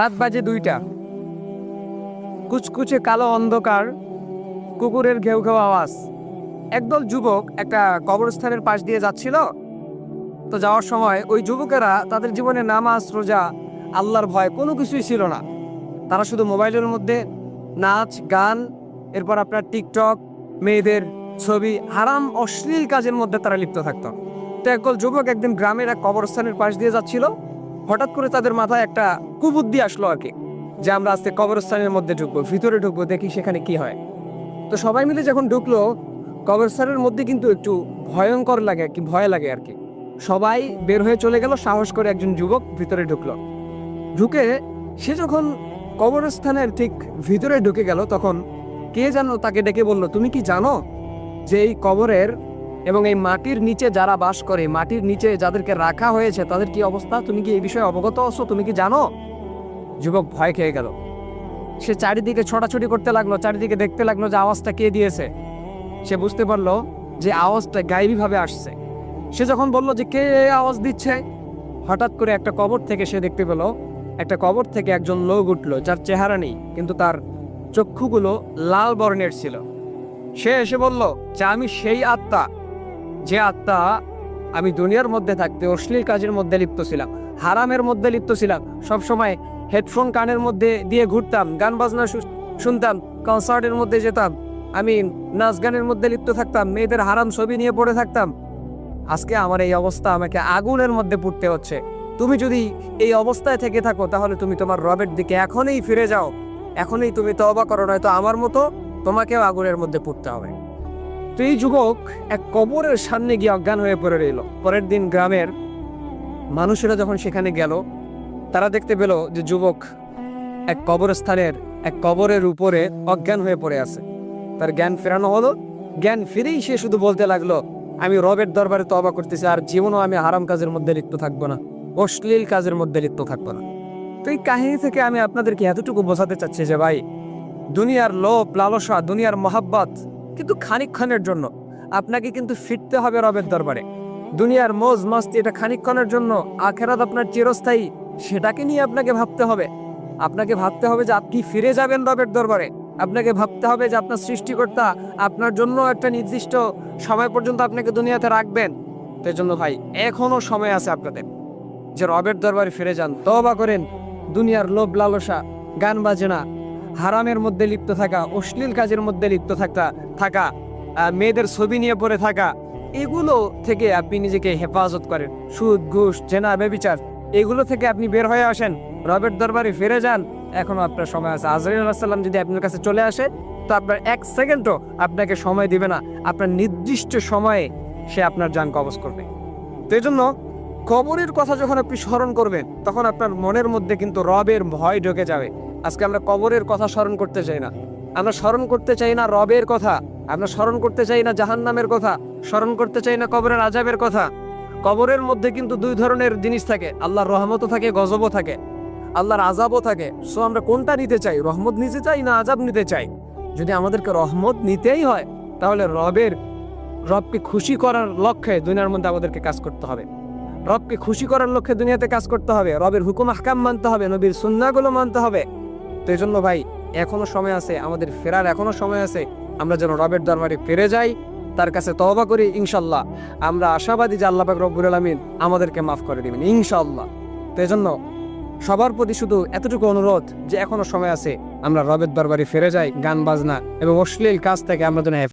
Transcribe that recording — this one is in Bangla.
রাত বাজে 2টা। কুচকুচে কালো অন্ধকার, কুকুরের ঘেউ ঘেউ আওয়াজ। একদল যুবক একটা কবরস্থানের পাশ দিয়ে যাচ্ছিল। তো যাওয়ার সময় ওই যুবকেরা তাদের জীবনে নামাজ, রোজা, আল্লাহর ভয় কোনো কিছুই ছিল না। তারা শুধু মোবাইলের মধ্যে নাচ, গান, এরপর আপনার টিকটক, মেয়েদের ছবি, হারাম অশ্লীল কাজের মধ্যে তারা লিপ্ত থাকতো। তো একদল যুবক একদিন গ্রামের এক কবরস্থানের পাশ দিয়ে যাচ্ছিল। হঠাৎ করে তাদের মাথায় একটা কুবুদ্ধি আসলো আর কি, যে আমরা আজকে কবরস্থানের মধ্যে ঢুকবো, ভিতরে ঢুকবো, দেখি সেখানে কি হয়। তো সবাই মিলে যখন ঢুকলো, কবরস্থানের মধ্যে কিন্তু একটু ভয়ঙ্কর লাগে আর কি, ভয় লাগে আর কি। সবাই বের হয়ে চলে গেল, সাহস করে একজন যুবক ভিতরে ঢুকলো। ঢুকে সে যখন কবরস্থানের ঠিক ভিতরে ঢুকে গেল, তখন কে জানো তাকে ডেকে বলল, তুমি কি জানো যে এই কবরের এবং এই মাটির নিচে যারা বাস করে, মাটির নিচে যাদেরকে রাখা হয়েছে তাদের কি অবস্থা? তুমি কি এই বিষয়ে অবগত আছো? তুমি কি জানো? যুবক ভয় খেয়ে গেল। সে চারিদিকে ছোটাছুটি করতে লাগলো, চারিদিকে দেখতে লাগলো যে আওয়াজটা কে দিয়েছে। সে বুঝতে পারলো যে আওয়াজটা গায়েবীভাবে আসছে। সে যখন বলল যে কে এই আওয়াজ দিচ্ছে, হঠাৎ করে একটা কবর থেকে সে দেখতে পেল, একটা কবর থেকে একজন লোক উঠলো, যার চেহারা নেই কিন্তু তার চক্ষুগুলো লাল বর্ণের ছিল। সে এসে বলল যে আমি সেই আত্মা, যে আত্মা আমি দুনিয়ার মধ্যে থাকতে অশ্লীল কাজের মধ্যে লিপ্ত ছিলাম, হারামের মধ্যে লিপ্ত ছিলাম, সবসময় হেডফোন কানের মধ্যে দিয়ে ঘুরতাম, গান বাজনা শুনতাম, কনসার্টের মধ্যে যেতাম, আমি নাচ গানের মধ্যে লিপ্ত থাকতাম, মেয়েদের হারাম ছবি নিয়ে পড়ে থাকতাম। আজকে আমার এই অবস্থা, আমাকে আগুনের মধ্যে পড়তে হচ্ছে। তুমি যদি এই অবস্থায় থেকে থাকো, তাহলে তুমি তোমার রবের দিকে এখনই ফিরে যাও, এখনই তুমি তওবা করো, নয়তো আমার মতো তোমাকেও আগুনের মধ্যে পড়তে হবে। তো এই যুবক এক কবরের সামনে গিয়ে অজ্ঞান হয়ে পড়ে রইল। পরের দিন গ্রামের মানুষেরা যখন সেখানে গেল, তারা দেখতে পেল যে যুবক এক কবরস্থানের এক কবরের উপরে অজ্ঞান হয়ে পড়ে আছে। তার জ্ঞান ফেরানো হলো। জ্ঞান ফিরেই সে শুধু বলতে লাগলো, আমি রবের দরবারে তওবা করতেছি, আর জীবনও আমি হারাম কাজের মধ্যে লিপ্ত থাকবো না, অশ্লীল কাজের মধ্যে লিপ্ত থাকবো না। তো এই কাহিনী থেকে আমি আপনাদেরকে এতটুকু বোঝাতে চাচ্ছি যে ভাই, দুনিয়ার লোভ লালসা, দুনিয়ার মহাব্বত কিন্তু খানিকক্ষণের জন্য। আপনাকে কিন্তু ফিরতে হবে রবের দরবারে। দুনিয়ার মৌজ মস্তি এটা খানিকক্ষণের জন্য, আখেরাত আপনার চিরস্থায়ী, সেটাকে নিয়ে আপনাকে ভাবতে হবে। আপনাকে ভাবতে হবে যে আপনি ফিরে যাবেন রবের দরবারে। আপনাকে ভাবতে হবে যে আপনার সৃষ্টিকর্তা আপনার জন্য একটা নির্দিষ্ট সময় পর্যন্ত আপনাকে দুনিয়াতে রাখবেন। সেই জন্য ভাই, এখনো সময় আছে আপনাদের যে রবের দরবারে ফিরে যান, তওবা করেন। দুনিয়ার লোভ লালসা, গান বাজনা, হারামের মধ্যে লিপ্ত থাকা, অশ্লীল কাজের মধ্যে লিপ্ত থাকা, মেয়েদের ছবি নিয়ে পড়ে থাকা, এগুলো থেকে আপনি নিজেকে হেফাজত করেন। সুদ, ঘুষ, জেনা, ব্যভিচার, এগুলো থেকে আপনি বের হয়ে আসেন, রবের দরবারে ফিরে যান। এখনো আপনার সময় আছে। আজরাইল আলাইহিস সালাম যদি আপনার কাছে চলে আসে, তো আপনার 1 সেকেন্ডও আপনাকে সময় দিবে না, আপনার নির্দিষ্ট সময়ে সে আপনার জান কবজ করবে। তো এই জন্য কবরের কথা যখন আপনি স্মরণ করবেন, তখন আপনার মনের মধ্যে কিন্তু রবের ভয় ঢুকে যাবে। আজকে আমরা কবরের কথা স্মরণ করতে চাই না, আমরা স্মরণ করতে চাই না রবের কথা, আমরা স্মরণ করতে চাই না জাহান্নামের কথা, স্মরণ করতে চাই না কবরের আযাবের কথা। কবরের মধ্যে কিন্তু 2 ধরনের জিনিস থাকে, আল্লাহর রহমতও থাকে, গজবও থাকে, আল্লাহর আযাবও থাকে। সো আমরা কোনটা নিতে চাই? রহমত নিতে চাই না আযাব নিতে চাই? যদি আমাদেরকে রহমত নিতেই হয়, তাহলে রবকে খুশি করার লক্ষ্যে দুনিয়ার মধ্যে আমাদেরকে কাজ করতে হবে। রবকে খুশি করার লক্ষ্যে দুনিয়াতে কাজ করতে হবে, রবের হুকুম আহকাম মানতে হবে, নবীর সুন্নাহগুলো মানতে হবে। তো এই জন্য ভাই, এখনো সময় আছে, আমাদের ফেরার এখনো সময় আছে। আমরা যেন রবের দরবারে ফিরে যাই, তার কাছে তওবা করি। ইনশাল্লাহ আমরা আশাবাদী যে আল্লাহ পাক রব্বুল আলামিন আমাদেরকে মাফ করে দিবেন ইনশাল্লাহ। তো এই জন্য সবার প্রতি শুধু এতটুকু অনুরোধ যে এখনো সময় আছে, আমরা রবের দরবারে ফিরে যাই, গান বাজনা এবং অশ্লীল কাজ থেকে আমরা যেন